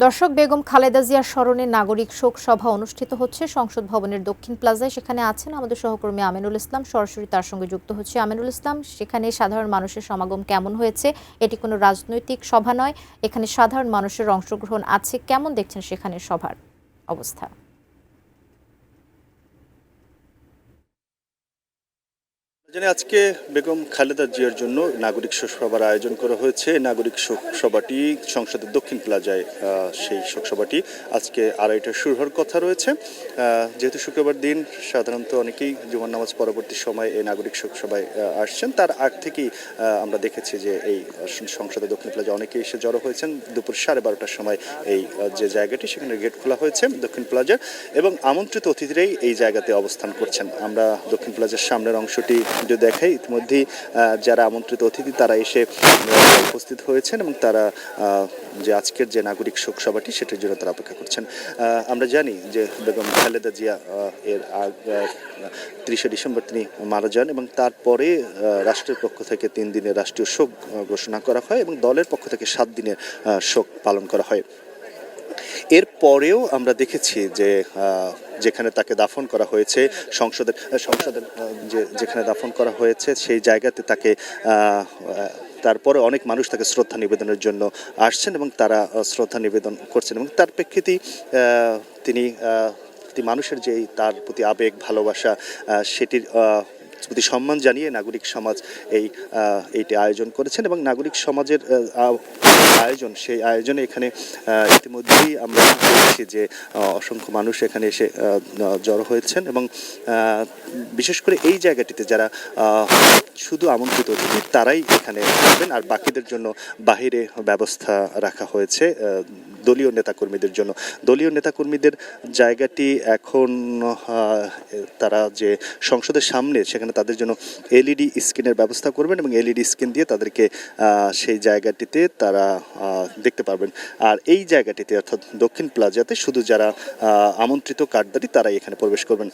দর্শক, বেগম খালেদা জিয়ার স্মরণে নাগরিক শোক সভা অনুষ্ঠিত হচ্ছে সংসদ ভবনের দক্ষিণ প্লাজায়। সেখানে আছেন আমাদের সহকর্মী আমিনুল ইসলাম, সরাসরি তার সঙ্গে যুক্ত হচ্ছে। আমিনুল ইসলাম, সেখানে সাধারণ মানুষের সমাগম কেমন হয়েছে? এটি কোনো রাজনৈতিক সভা নয়, এখানে সাধারণ মানুষের অংশগ্রহণ আছে। কেমন দেখছেন সেখানে সভার অবস্থা? আজকে বেগম খালেদা জিয়ার জন্য নাগরিক শোক সভার আয়োজন করা হয়েছে। নাগরিক শোক সভাটি সংসদের দক্ষিণ প্লাজায়, সেই শোক সভাটি আজকে 2:30টায় শুরু হওয়ার কথা রয়েছে। যেহেতু শুক্রবার দিন, সাধারণত অনেকেই জুমার নামাজ পরবর্তী সময় এই নাগরিক শোক সভায় আসছেন। তার আগ থেকেই আমরা দেখেছি যে এই সংসদের দক্ষিণ প্লাজা অনেকেই এসে জড়ো হয়েছেন। দুপুর 12:30টার সময় এই যে জায়গাটি, সেখানে গেট খোলা হয়েছে দক্ষিণ প্লাজার, এবং আমন্ত্রিত অতিথিরাই এই জায়গাতে অবস্থান করছেন। আমরা দক্ষিণ প্লাজার সামনের অংশটি দেখাই। ইতিমধ্যেই যারা আমন্ত্রিত অতিথি তারা এসে উপস্থিত হয়েছেন এবং তারা যে আজকের যে নাগরিক শোক সভাটি সেটির জন্য তারা অপেক্ষা করছেন। আমরা জানি যে বেগম খালেদা জিয়া এর 30শে ডিসেম্বর তিনি মারা যান, এবং তারপরে রাষ্ট্রের পক্ষ থেকে 3 দিনের রাষ্ট্রীয় শোক ঘোষণা করা হয় এবং দলের পক্ষ থেকে 7 দিনের শোক পালন করা হয়। এর পরেও আমরা দেখেছি যে যেখানে তাকে দাফন করা হয়েছে, সংসদের যেখানে দাফন করা হয়েছে সেই জায়গাতে তাকে তারপরে অনেক মানুষ তাকে শ্রদ্ধা নিবেদনের জন্য আসছেন এবং তারা শ্রদ্ধা নিবেদন করছেন, এবং তার প্রেক্ষিতেই তিনি মানুষের যে তার প্রতি আবেগ ভালোবাসা, সেটির প্রতি সম্মান জানিয়ে নাগরিক সমাজ এইটি আয়োজন করেছেন। এবং নাগরিক সমাজের আয়োজন, সেই আয়োজনে এখানে ইতিমধ্যেই আমরা দেখছি যে অসংখ্য মানুষ এখানে এসে জড়ো হয়েছেন, এবং বিশেষ করে এই জায়গাটিতে যারা শুধু আমন্ত্রিত অতিথি তারাই এখানে থাকবেন, আর বাকিদের জন্য বাহিরে ব্যবস্থা রাখা হয়েছে দলীয় নেতাকর্মীদের জন্য। দলীয় নেতাকর্মীদের জায়গাটি এখন তারা যে সংসদের সামনে, সেখানে তাদের জন্য এলইডি স্ক্রিনের ব্যবস্থা করবেন, এবং এলইডি স্ক্রিন দিয়ে তাদেরকে সেই জায়গাটিতে তারা দেখতে পারবেন। আর এই জায়গাটিতে অর্থাৎ দক্ষিণ প্লাজাতে শুধু যারা আমন্ত্রিত কার্ডধারী তারাই এখানে প্রবেশ করবেন।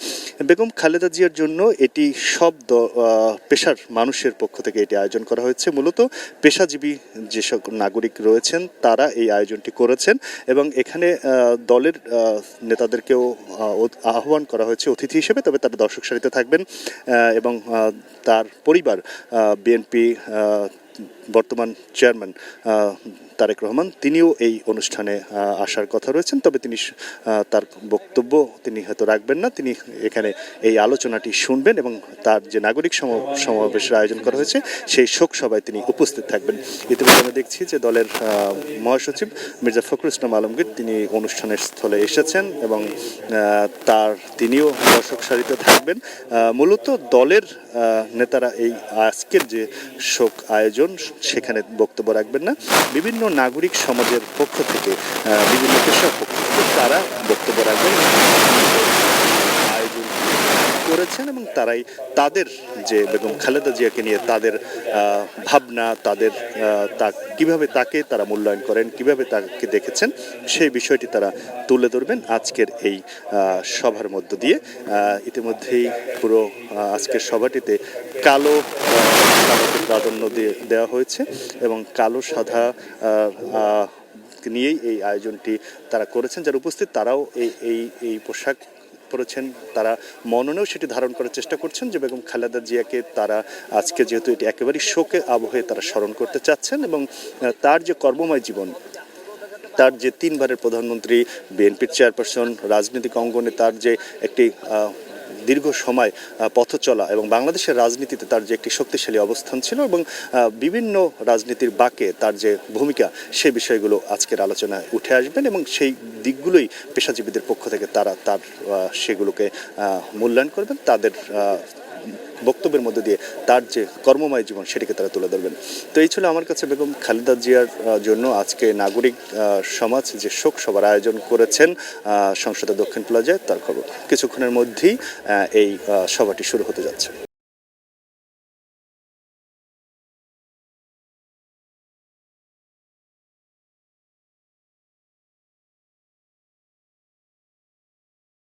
বেগম খালেদা জিয়ার জন্য এটি সব পেশার মানুষের পক্ষ থেকে এটি আয়োজন করা হয়েছে। মূলত পেশাজীবী যেসব নাগরিক রয়েছেন তারা এই আয়োজনটি করেছেন, এবং এখানে দলের নেতাদেরকেও আহ্বান করা হয়েছে অতিথি হিসেবে, তবে তারা দর্শক সারিতে থাকবেন। এবং তার পরিবার, বিএনপি বর্তমান চেয়ারম্যান তারেক রহমান, তিনিও এই অনুষ্ঠানে আসার কথা রয়েছেন, তবে তিনি তার বক্তব্য তিনি হয়তো রাখবেন না। তিনি এখানে এই আলোচনাটি শুনবেন, এবং তার যে নাগরিক সমাবেশের আয়োজন করা হয়েছে সেই শোক সভায় তিনি উপস্থিত থাকবেন। ইতিমধ্যে আমরা দেখছি যে দলের মহাসচিব মির্জা ফখরুল ইসলাম আলমগীর তিনি অনুষ্ঠানের স্থলে এসেছেন, এবং তিনিও দর্শক সারিতে থাকবেন। মূলত দলের নেতারা এই আজকের যে শোক আয়োজন সেখানে বক্তব্য রাখবেন না। বিভিন্ন নাগরিক সমাজের পক্ষ থেকে, বিভিন্ন পেশার পক্ষ থেকে তারা বক্তব্য রাখবেন, আয়োজন করেছেন, এবং তারাই তাদের যে বেগম খালেদা জিয়াকে নিয়ে তাদের ভাবনা, তাদের কিভাবে তাকে তারা মূল্যায়ন করেন, কিভাবে তাকে দেখেছেন, সেই বিষয়টি তারা তুলে ধরবেন আজকের এই সভার মধ্য দিয়ে। ইতিমধ্যেই পুরো আজকের সভাটিতে কালো প্রাধান্য দেওয়া হয়েছে, এবং কালো সাদা নিয়েই এই আয়োজনটি তারা করেছেন। যারা উপস্থিত তারাও এই পোশাক পরেছেন, তারা মননেও সেটি ধারণ করার চেষ্টা করছেন যে বেগম খালেদা জিয়াকে তারা আজকে, যেহেতু এটি একেবারেই শোকে আবহে তারা স্মরণ করতে চাচ্ছেন, এবং তার যে কর্মময় জীবন, তার যে 3 বারের প্রধানমন্ত্রী, বিএনপির চেয়ারপারসন, রাজনৈতিক অঙ্গনে তার যে একটি দীর্ঘ সময় পথ চলা, এবং বাংলাদেশের রাজনীতিতে তার যে একটি শক্তিশালী অবস্থান ছিল, এবং বিভিন্ন রাজনীতির বাঁকে তার যে ভূমিকা, সেই বিষয়গুলো আজকের আলোচনায় উঠে আসবেন, এবং সেই দিকগুলোই পেশাজীবীদের পক্ষ থেকে তারা সেগুলোকে মূল্যায়ন করবেন। তাদের বক্তব্যের মধ্যে দিয়ে তার যে কর্মময় জীবন সেটিকে তারা তুলে ধরবেন। তো এই ছিল আমার কাছে বেগম খালেদা জিয়ার জন্য আজকে নাগরিক সমাজ যে শোক সভার আয়োজন করেছেন সংসদের দক্ষিণ প্লাজায়, তার খবর। কিছুক্ষণের মধ্যেই এই সভাটি শুরু হতে যাচ্ছে।